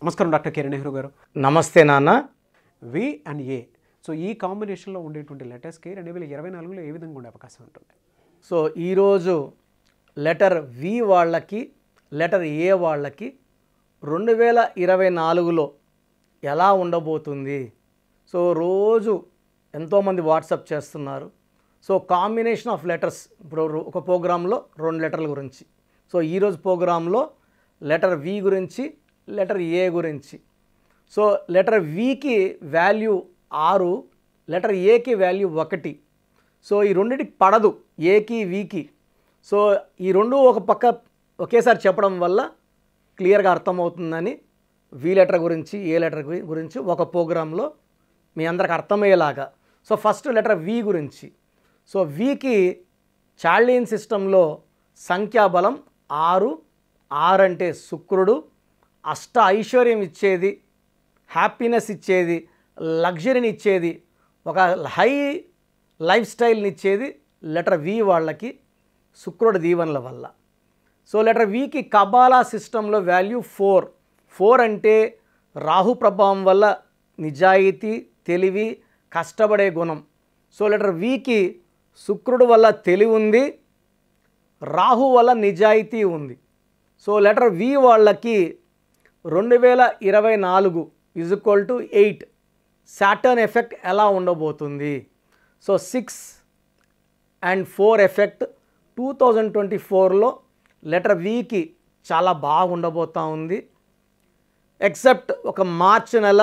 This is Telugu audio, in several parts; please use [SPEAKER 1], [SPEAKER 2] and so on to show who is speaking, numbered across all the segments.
[SPEAKER 1] నమస్కారం డాక్టర్ కిరణ్ నెహ్రూ గారు.
[SPEAKER 2] నమస్తే నాన్న.
[SPEAKER 1] వి అండ్ ఏ, సో ఈ కాంబినేషన్లో ఉండేటువంటి లెటర్స్కి 2024లో ఏ విధంగా ఉండే అవకాశం ఉంటుంది?
[SPEAKER 2] సో ఈరోజు లెటర్ వి వాళ్ళకి, లెటర్ ఏ వాళ్ళకి 2024లో ఎలా ఉండబోతుంది? సో రోజు ఎంతోమంది వాట్సాప్ చేస్తున్నారు. సో కాంబినేషన్ ఆఫ్ లెటర్స్, ఇప్పుడు ఒక ప్రోగ్రాంలో 2 లెటర్ల గురించి, సో ఈరోజు ప్రోగ్రాంలో లెటర్ వి గురించి, లెటర్ ఏ గురించి. So letter Vicky value 6, letter ఏకి వాల్యూ 1. సో ఈ రెండింటికి పడదు, ఏకి వికి. సో ఈ రెండు ఒక పక్క ఒకేసారి చెప్పడం వల్ల క్లియర్గా అర్థమవుతుందని వి లెటర్ గురించి, ఏ లెటర్ గురించి ఒక ప్రోగ్రాంలో మీ అందరికి అర్థమయ్యేలాగా. సో ఫస్ట్ లెటర్ వి గురించి. సో వికి చార్లియన్ సిస్టంలో సంఖ్యాబలం 6. 6 అంటే శుక్రుడు, అష్ట ఐశ్వర్యం ఇచ్చేది, హ్యాపీనెస్ ఇచ్చేది, లగ్జరీని ఇచ్చేది, ఒక హై లైఫ్ స్టైల్ని ఇచ్చేది లెటర్ వి వాళ్ళకి శుక్రుడి దీవెనల వల్ల. సో లెటర్ వికి కబాలా సిస్టంలో వాల్యూ 4. 4 అంటే రాహు ప్రభావం వల్ల నిజాయితీ, తెలివి, కష్టపడే గుణం. సో లెటర్ వికి శుక్రుడు వల్ల తెలివి ఉంది, రాహు వల్ల నిజాయితీ ఉంది. సో లెటర్ వి వాళ్ళకి 2024 = 8 సాటర్న్ ఎఫెక్ట్ ఎలా ఉండబోతుంది? సో 6 and 4 ఎఫెక్ట్ 2024లో లెటర్ వికి చాలా బాగా ఉండబోతూ ఉంది. ఎక్సెప్ట్ ఒక మార్చ్ నెల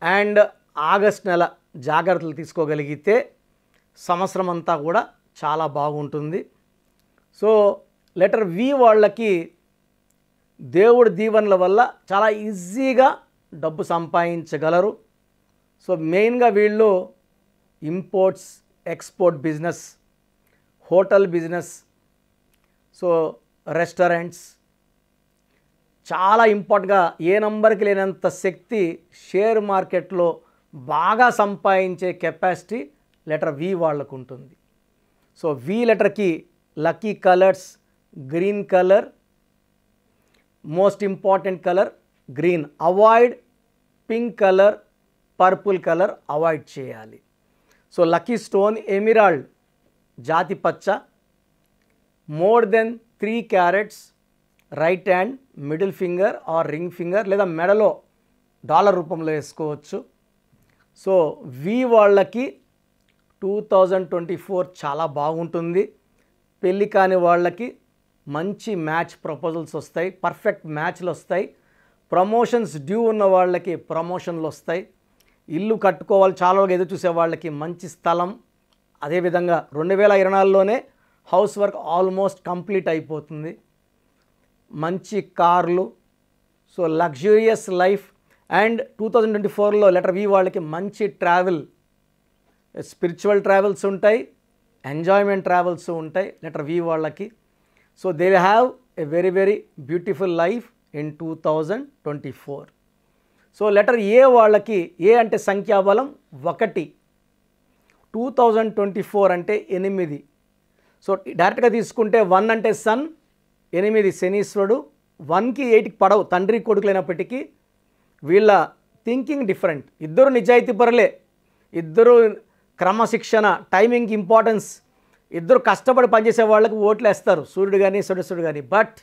[SPEAKER 2] అండ్ ఆగస్ట్ నెల జాగ్రత్తలు తీసుకోగలిగితే సంవత్సరం అంతా కూడా చాలా బాగుంటుంది. సో లెటర్ వి వాళ్ళకి దేవుడి దీవెనల వల్ల చాలా ఈజీగా డబ్బు సంపాదించగలరు. సో మెయిన్గా వీళ్ళు imports, export business, hotel business, so restaurants, చాలా ఇంపార్టెంట్గా ఏ నంబర్కి లేనంత శక్తి షేర్ మార్కెట్లో బాగా సంపాదించే కెపాసిటీ లెటర్ వి వాళ్ళకు ఉంటుంది. సో వి లెటర్కి lucky colours green colour, most important colour green. Avoid pink colour, purple colour avoid చేయాలి. సో లక్కీ స్టోన్ ఎమిరాల్డ్, జాతి పచ్చ, more than 3 carats, right hand, middle finger or ring finger, లేదా మెడలో డాలర్ రూపంలో వేసుకోవచ్చు. సో వి వాళ్ళకి 2024 చాలా బాగుంటుంది. పెళ్ళి కాని వాళ్ళకి మంచి మ్యాచ్ ప్రపోజల్స్ వస్తాయి, పర్ఫెక్ట్ మ్యాచ్లు వస్తాయి. ప్రమోషన్స్ డ్యూ ఉన్న వాళ్ళకి ప్రమోషన్లు వస్తాయి. ఇల్లు కట్టుకోవాలి చాలా రోజులు ఎదురు చూసే వాళ్ళకి మంచి స్థలం. అదేవిధంగా 2024లోనే హౌస్ వర్క్ ఆల్మోస్ట్ కంప్లీట్ అయిపోతుంది. మంచి కార్లు, సో లగ్జూరియస్ లైఫ్. అండ్ 2024లో లెటర్ వి వాళ్ళకి మంచి ట్రావెల్, స్పిరిచువల్ ట్రావెల్స్ ఉంటాయి, ఎంజాయ్మెంట్ ట్రావెల్స్ ఉంటాయి లెటర్ వి వాళ్ళకి. So they have a very very beautiful life in 2024. So letter A వాళ్ళకి, ఏ అంటే సంఖ్యాబలం 1, 2024 అంటే 8. సో డైరెక్ట్గా తీసుకుంటే 1 అంటే సన్, 8 శనీశ్వరుడు. 1కి 8కి పడవు, తండ్రి కొడుకులైనప్పటికీ వీళ్ళ థింకింగ్ డిఫరెంట్. ఇద్దరు నిజాయితీ పరులే, ఇద్దరు క్రమశిక్షణ, టైమింగ్ ఇంపార్టెన్స్, ఇద్దరు కష్టపడి పనిచేసే వాళ్ళకి ఓట్లు వేస్తారు, సూర్యుడు కానీ సూర్యుడు కానీ. But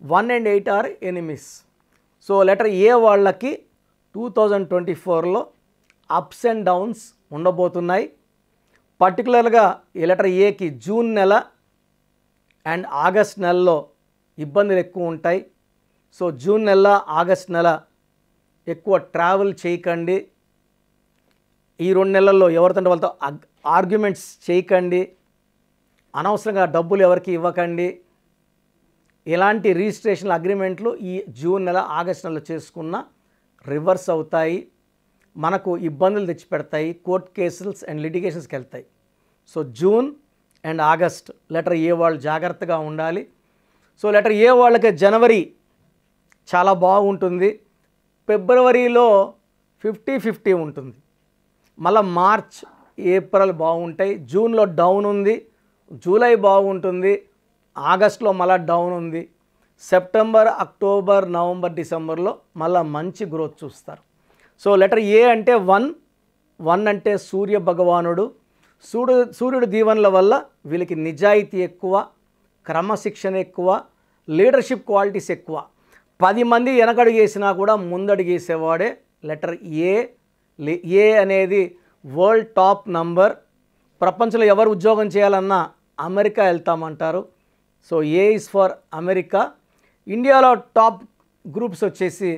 [SPEAKER 2] 1 and 8 are enemies. So letter A వాళ్ళకి 2024లో అప్స్ అండ్ డౌన్స్ ఉండబోతున్నాయి. పర్టికులర్గా ఈ లెటర్ ఏకి జూన్ నెల అండ్ ఆగస్ట్ నెలలో ఇబ్బందులు ఎక్కువ ఉంటాయి. సో జూన్ నెల, ఆగస్ట్ నెల ఎక్కువ ట్రావెల్ చేయకండి. ఈ 2 నెలల్లో ఎవరితో వాళ్ళతో ఆర్గ్యుమెంట్స్ చేయకండి. అనవసరంగా డబ్బులు ఎవరికి ఇవ్వకండి. ఎలాంటి రిజిస్ట్రేషన్ అగ్రిమెంట్లు ఈ జూన్ నెల, ఆగస్ట్ నెలలో చేసుకున్న రివర్స్ అవుతాయి, మనకు ఇబ్బందులు తెచ్చిపెడతాయి, కోర్ట్ కేసెస్ అండ్ లిటిగేషన్స్కి వెళ్తాయి. So June and August letter A వాళ్ళు జాగ్రత్తగా ఉండాలి. సో లెటర్ ఏ వాళ్ళకి జనవరి చాలా బాగుంటుంది, ఫిబ్రవరిలో 50-50 ఉంటుంది, మళ్ళీ మార్చ్, ఏప్రిల్ బాగుంటాయి, జూన్లో డౌన్ ఉంది, జూలై బాగుంటుంది, ఆగస్టులో మళ్ళీ డౌన్ ఉంది. సెప్టెంబర్, అక్టోబర్, నవంబర్, డిసెంబర్లో మళ్ళీ మంచి గ్రోత్ చూస్తారు. సో లెటర్ ఏ అంటే వన్ అంటే సూర్య భగవానుడు. సూర్యుడు దీవెనల వల్ల వీళ్ళకి నిజాయితీ ఎక్కువ, క్రమశిక్షణ ఎక్కువ, లీడర్షిప్ క్వాలిటీస్ ఎక్కువ. 10 మంది వెనకడుగేసినా కూడా ముందడుగేసేవాడే లెటర్ ఏ. ఏ అనేది వరల్డ్ టాప్ నంబర్. ప్రపంచంలో ఎవరు ఉద్యోగం చేయాలన్నా అమెరికా వెళ్తామంటారు. So A is for America. ఇండియాలో టాప్ గ్రూప్స్ వచ్చేసి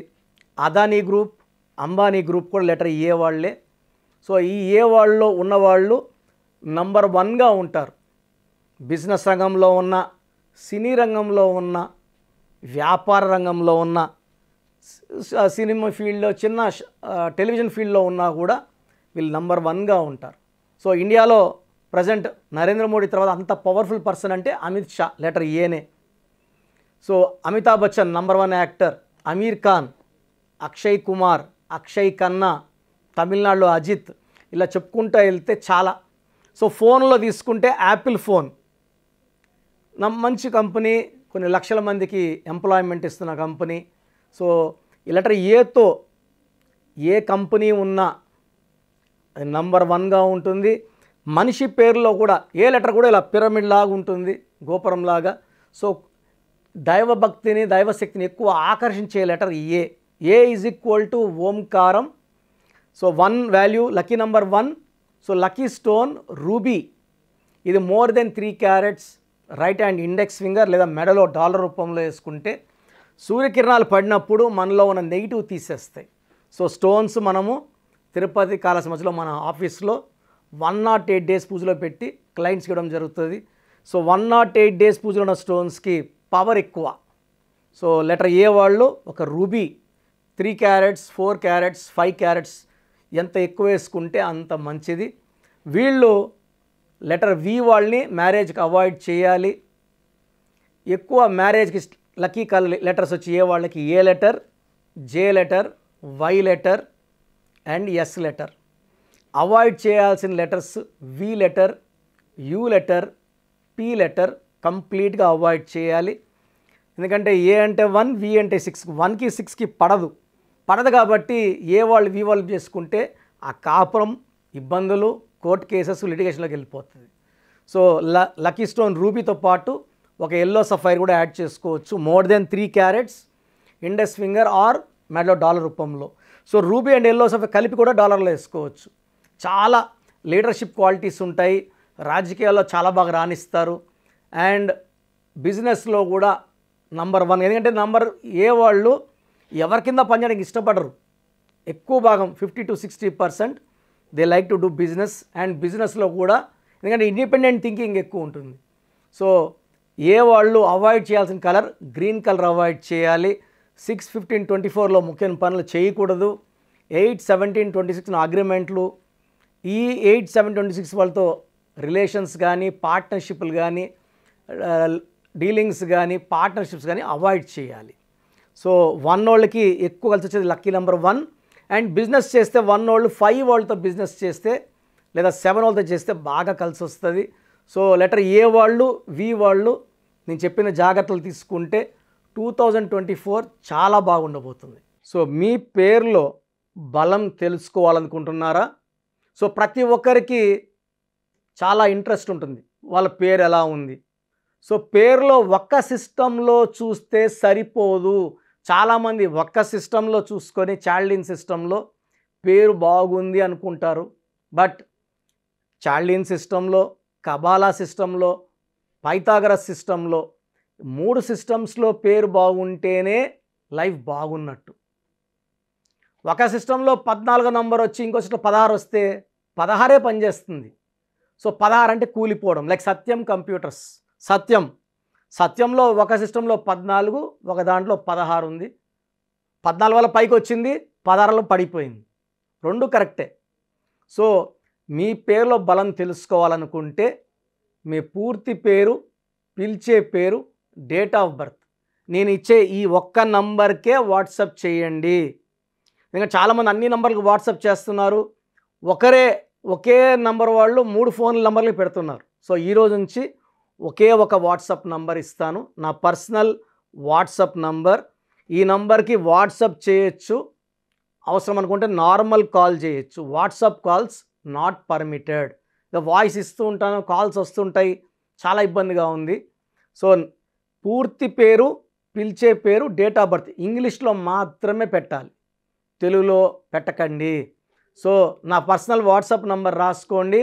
[SPEAKER 2] అదానీ గ్రూప్, అంబానీ గ్రూప్ కూడా లెటర్ ఏ వాళ్ళే. సో ఈ ఏ వాళ్ళలో ఉన్నవాళ్ళు నంబర్ 1గా ఉంటారు. బిజినెస్ రంగంలో ఉన్న, సినీ రంగంలో ఉన్న, వ్యాపార రంగంలో ఉన్న, సినిమా ఫీల్డ్లో, చిన్న టెలివిజన్ ఫీల్డ్లో ఉన్నా కూడా వీళ్ళు నంబర్ 1గా ఉంటారు. సో ఇండియాలో ప్రజెంట్ నరేంద్ర మోడీ తర్వాత అంత పవర్ఫుల్ పర్సన్ అంటే అమిత్ షా, లెటర్ ఏనే. So Amitabh Bachchan number 1 actor, Aamir Khan, Akshay Kumar, Akshay Khanna, తమిళనాడులో అజిత్, ఇలా చెప్పుకుంటూ వెళ్తే చాలా. సో ఫోన్లో తీసుకుంటే యాపిల్ ఫోన్ మంచి కంపెనీ, కొన్ని లక్షల మందికి ఎంప్లాయ్మెంట్ ఇస్తున్న కంపెనీ. సో ఈ లెటర్ ఏతో ఏ కంపెనీ ఉన్నా అది నంబర్ 1గా ఉంటుంది. మనిషి పేరులో కూడా ఏ లెటర్ కూడా ఇలా పిరమిడ్ లాగా ఉంటుంది, గోపురం లాగా. సో దైవభక్తిని, దైవశక్తిని ఎక్కువ ఆకర్షించే letter A. A is equal to ఓంకారం. So 1 value, lucky number 1. So lucky stone ruby. ఇది more than 3 carats. Right hand index finger లేదా మెడలో డాలర్ రూపంలో వేసుకుంటే సూర్యకిరణాలు పడినప్పుడు మనలో ఉన్న నెగిటివ్ తీసేస్తాయి. సో స్టోన్స్ మనము తిరుపతి కాళహస్తి మధ్యలో మన ఆఫీస్లో 108 డేస్ పూజలో పెట్టి క్లయింట్స్కి ఇవ్వడం జరుగుతుంది. సో 108 డేస్ పూజలో ఉన్న స్టోన్స్కి పవర్ ఎక్కువ. సో లెటర్ ఏ వాళ్ళు ఒక రూబీ 3 క్యారెట్స్, 4 క్యారెట్స్, 5 క్యారెట్స్ ఎంత ఎక్కువ వేసుకుంటే అంత మంచిది. వీళ్ళు లెటర్ వి వాళ్ళని మ్యారేజ్కి అవాయిడ్ చేయాలి. ఎక్కువ మ్యారేజ్కి లక్కీ లెటర్స్ వచ్చి ఏ వాళ్ళకి A letter, J letter, Y letter and S letter. Avoid చేయాల్సిన letters V letter, U letter, P letter కంప్లీట్గా అవాయిడ్ చేయాలి. ఎందుకంటే ఏ అంటే 1, వి అంటే 6. 1కి 6కి పడదు కాబట్టి ఏ వాళ్ళు వి వాళ్ళు చేసుకుంటే ఆ కాపురం, ఇబ్బందులు, కోర్ట్ కేసెస్, లిటిగేషన్లోకి వెళ్ళిపోతుంది. సో లక్కీ స్టోన్ రూబీతో పాటు ఒక ఎల్లో సఫైర్ కూడా యాడ్ చేసుకోవచ్చు. More than 3 carats, index finger or మెడలో డాలర్ రూపంలో. So ruby and yellow sapphire కలిపి కూడా డాలర్లో వేసుకోవచ్చు. చాలా లీడర్షిప్ క్వాలిటీస్ ఉంటాయి. రాజకీయాల్లో చాలా బాగా రాణిస్తారు. అండ్ బిజినెస్లో కూడా నంబర్ 1. ఎందుకంటే నంబర్ ఏ వాళ్ళు ఎవరి కింద పనిచేయడానికి ఇష్టపడరు. ఎక్కువ భాగం 50 to 60% they like to do business. And బిజినెస్లో కూడా ఎందుకంటే ఇండిపెండెంట్ థింకింగ్ ఎక్కువ ఉంటుంది. సో ఏ వాళ్ళు అవాయిడ్ చేయాల్సిన కలర్ గ్రీన్ కలర్ అవాయిడ్ చేయాలి. 6, 15, 24లో ముఖ్యమైన పనులు చేయకూడదు. 8, 17, 26 అగ్రిమెంట్లు, ఈ 8, 7, 26 వాళ్ళతో రిలేషన్స్ కానీ, పార్ట్నర్షిప్లు కానీ, డీలింగ్స్ కానీ, పార్ట్నర్షిప్స్ కానీ అవాయిడ్ చేయాలి. సో 1 వాళ్ళకి ఎక్కువ కలిసి వచ్చేది లక్కీ నెంబర్ 1. అండ్ బిజినెస్ చేస్తే 1 వాళ్ళు 5 వాళ్ళతో బిజినెస్ చేస్తే లేదా 7 వాళ్ళతో చేస్తే బాగా కలిసి వస్తుంది. సో లెటర్ ఏ వాళ్ళు, వి వాళ్ళు నేను చెప్పిన జాగ్రత్తలు తీసుకుంటే 2024 చాలా బాగుండబోతుంది. సో మీ పేరులో బలం తెలుసుకోవాలనుకుంటున్నారా? సో ప్రతి ఒక్కరికి చాలా ఇంట్రెస్ట్ ఉంటుంది, వాళ్ళ పేరు ఎలా ఉంది. సో పేరులో ఒక్క సిస్టంలో చూస్తే సరిపోదు. చాలామంది ఒక్క సిస్టంలో చూసుకొని చాల్డిన్ సిస్టంలో పేరు బాగుంది అనుకుంటారు. బట్ చాల్డిన్ సిస్టంలో, కబాలా సిస్టంలో, పైథాగరస్ సిస్టంలో 3 సిస్టమ్స్లో పేరు బాగుంటేనే లైఫ్ బాగున్నట్టు. ఒక సిస్టంలో 14 నంబర్ వచ్చి ఇంకో సిస్టం 16 వస్తే 16 పనిచేస్తుంది. సో 16 అంటే కూలిపోవడం. లైక్ సత్యం కంప్యూటర్స్. సత్యంలో ఒక సిస్టంలో 14, ఒక దాంట్లో 16 ఉంది. 14 వల్ల పైకి వచ్చింది, 16లో పడిపోయింది. 2 కరెక్టే. సో మీ పేరులో బలం తెలుసుకోవాలనుకుంటే మీ పూర్తి పేరు, పిలిచే పేరు, డేట్ ఆఫ్ బర్త్ నేను ఇచ్చే ఈ ఒక్క నంబర్కే వాట్సాప్ చేయండి. ఇంకా చాలామంది అన్ని నంబర్లకు వాట్సాప్ చేస్తున్నారు. ఒకే నంబర్ వాళ్ళు 3 ఫోన్ నంబర్లు పెడుతున్నారు. సో ఈరోజు నుంచి ఒకే ఒక వాట్సాప్ నంబర్ ఇస్తాను. నా పర్సనల్ వాట్సాప్ నంబర్. ఈ నంబర్కి వాట్సాప్ చేయొచ్చు, అవసరం అనుకుంటే నార్మల్ కాల్ చేయొచ్చు. WhatsApp calls not permitted. ఇక వాయిస్ ఇస్తూ ఉంటాను, కాల్స్ వస్తుంటాయి, చాలా ఇబ్బందిగా ఉంది. సో పూర్తి పేరు, పిలిచే పేరు, డేట్ ఆఫ్ బర్త్ ఇంగ్లీష్లో మాత్రమే పెట్టాలి, తెలుగులో పెట్టకండి. సో నా పర్సనల్ వాట్సాప్ నంబర్ రాసుకోండి,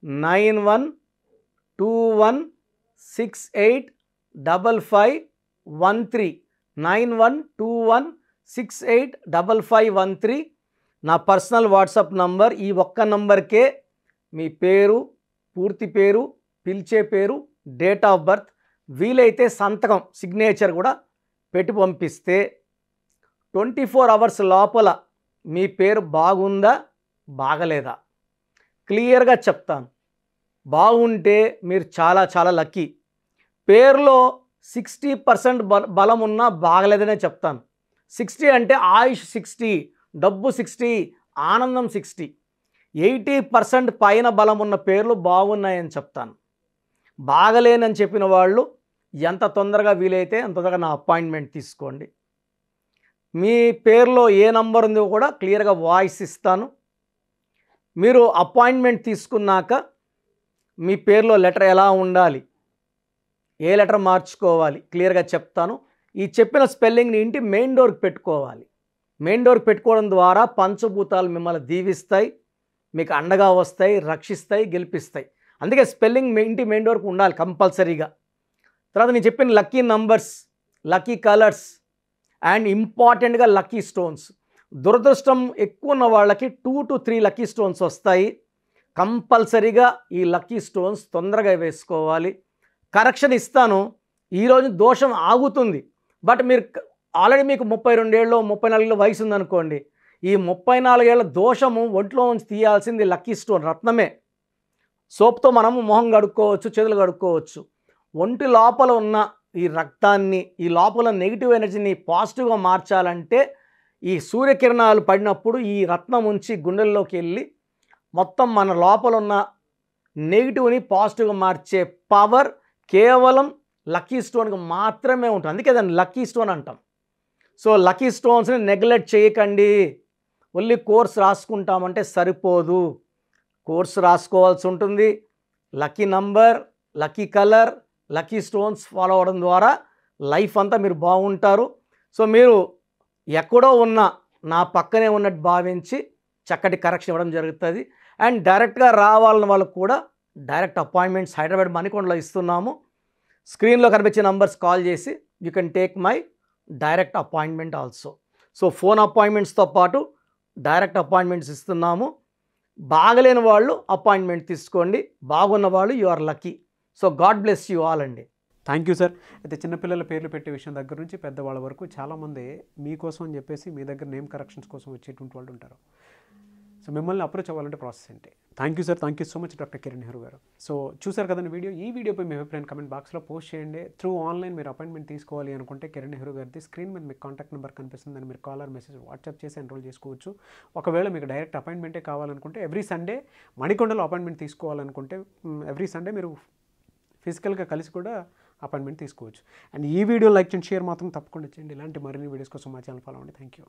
[SPEAKER 2] 9121685513, 9121685513 నా పర్సనల్ వాట్సాప్ నంబర్. ఈ ఒక్క నంబర్కే మీ పేరు, పూర్తి పేరు, పిలిచే పేరు, డేట్ ఆఫ్ బర్త్, వీలైతే సంతకం సిగ్నేచర్ కూడా పెట్టి పంపిస్తే 24 అవర్స్ లోపల మీ పేరు బాగుందా బాగలేదా క్లియర్గా చెప్తాను. బాగుంటే మీరు చాలా చాలా లక్కీ. పేరులో 60% బలం ఉన్నా బాగలేదనే చెప్తాను. 60 అంటే ఆయుష్ 60, డబ్బు 60, ఆనందం 60. 80% పైన బలం ఉన్న పేర్లు బాగున్నాయని చెప్తాను. బాగలేనని చెప్పిన వాళ్ళు ఎంత తొందరగా వీలైతే అంత తొందరగా నా అపాయింట్మెంట్ తీసుకోండి. మీ పేరులో ఏ నంబర్ ఉందో కూడా క్లియర్గా వాయిస్ ఇస్తాను. మీరు అపాయింట్మెంట్ తీసుకున్నాక మీ పేరులో లెటర్ ఎలా ఉండాలి, ఏ లెటర్ మార్చుకోవాలి క్లియర్గా చెప్తాను. ఈ చెప్పిన స్పెల్లింగ్ని ఇంటి మెయిన్ డోర్కి పెట్టుకోవాలి. మెయిన్ డోర్కి పెట్టుకోవడం ద్వారా పంచభూతాలు మిమ్మల్ని దీవిస్తాయి, మీకు అండగా వస్తాయి, రక్షిస్తాయి, గెలిపిస్తాయి. అందుకే స్పెల్లింగ్ ఇంటి మెయిన్ డోర్కి ఉండాలి కంపల్సరీగా. తర్వాత నేను చెప్పిన lucky numbers, lucky colours and ఇంపార్టెంట్గా లక్కీ స్టోన్స్. దురదృష్టం ఎక్కువ ఉన్న వాళ్ళకి 2 to 3 లక్కీ స్టోన్స్ వస్తాయి. కంపల్సరీగా ఈ లక్కీ స్టోన్స్ తొందరగా వేసుకోవాలి. కరెక్షన్ ఇస్తాను, ఈరోజు దోషం ఆగుతుంది. బట్ మీరు ఆల్రెడీ మీకు 32 ఏళ్ళు 34 ఏళ్ళ వయసు ఉందనుకోండి, ఈ 34 ఏళ్ళ దోషము ఒంట్లో నుంచి తీయాల్సింది లక్కీ స్టోన్ రత్నమే. సోప్తో మనము మొహం కడుక్కోవచ్చు, చేతులు కడుక్కోవచ్చు. ఒంటి లోపల ఉన్న ఈ రక్తాన్ని, ఈ లోపల నెగిటివ్ ఎనర్జీని పాజిటివ్గా మార్చాలంటే ఈ సూర్యకిరణాలు పడినప్పుడు ఈ రత్నం ఉంచి గుండెల్లోకి వెళ్ళి మొత్తం మన లోపల ఉన్న నెగిటివ్ని పాజిటివ్గా మార్చే పవర్ కేవలం లక్కీ స్టోన్కి మాత్రమే ఉంటుంది. అందుకే దాన్ని లక్కీ స్టోన్ అంటాం. సో లక్కీ స్టోన్స్ని నెగ్లెక్ట్ చేయకండి. ఓన్లీ కోర్స్ రాసుకుంటామంటే సరిపోదు, కోర్స్ రాసుకోవాల్సి ఉంటుంది. Lucky number, lucky colour, lucky stones follow అవ్వడం ద్వారా లైఫ్ అంతా మీరు బాగుంటారు. సో మీరు ఎక్కడో ఉన్న నా పక్కనే ఉన్నట్టు భావించి చక్కటి కరెక్షన్ ఇవ్వడం జరుగుతుంది. అండ్ డైరెక్ట్గా రావాలని వాళ్ళకు కూడా డైరెక్ట్ అపాయింట్మెంట్స్ హైదరాబాద్ మణికొండలో ఇస్తున్నాము. స్క్రీన్లో కనిపించే నంబర్స్ కాల్ చేసి you can take my direct appointment also. So phone అపాయింట్మెంట్స్తో పాటు డైరెక్ట్ అపాయింట్మెంట్స్ ఇస్తున్నాము. బాగలేని వాళ్ళు అపాయింట్మెంట్ తీసుకోండి, బాగున్న వాళ్ళు you are lucky. So God bless you all అండి.
[SPEAKER 1] Thank you sir. అయితే చిన్నపిల్లల పేర్లు పెట్టే విషయం దగ్గర నుంచి పెద్దవాళ్ళ వరకు చాలామంది మీకోసం అని చెప్పేసి మీ దగ్గర నేమ్ కరెక్షన్స్ కోసం వచ్చేటువంటి వాళ్ళు ఉంటారు. సో మిమ్మల్ని అప్రోచ్ అవ్వాలంటే ప్రాసెస్ ఏంటి? Thank you sir, thank you so much doctor Kiran Nehru గారు. సో చూసారు కదండి వీడియో. ఈ వీడియోపై మీ అభిప్రాయం కమెంట్ బాక్స్లో పోస్ట్ చేయండి. త్రూ ఆన్లైన్ మీరు అపాయింట్మెంట్ తీసుకోవాలి అనుకుంటే కిరణ్ నెహ్రూ గారిది స్క్రీన్ మీద మీకు కాంటాక్ట్ నెంబర్ కనిపిస్తుంది, దాన్ని మీరు కాల్ ఆర్ మెసేజ్ వాట్సాప్ చేసి ఎన్రోల్ చేసుకోవచ్చు. ఒకవేళ మీకు డైరెక్ట్ అపాయింట్మెంటే కావాలనుకుంటే ఎవ్రీ సండే మణికొండలో అపాయింట్మెంట్ తీసుకోవాలనుకుంటే ఎవ్రీ సండే మీరు ఫిజికల్గా కలిసి కూడా అపాయింట్మెంట్ తీసుకోవచ్చు. అండ్ ఈ వీడియో లైక్ చేయండి, షేర్ మాత్రం తప్పకుండా చేయండి. ఇలాంటి మరిన్ని వీడియోస్ కోసం మా ఛానల్ ఫాలో అవ్వండి. Thank you.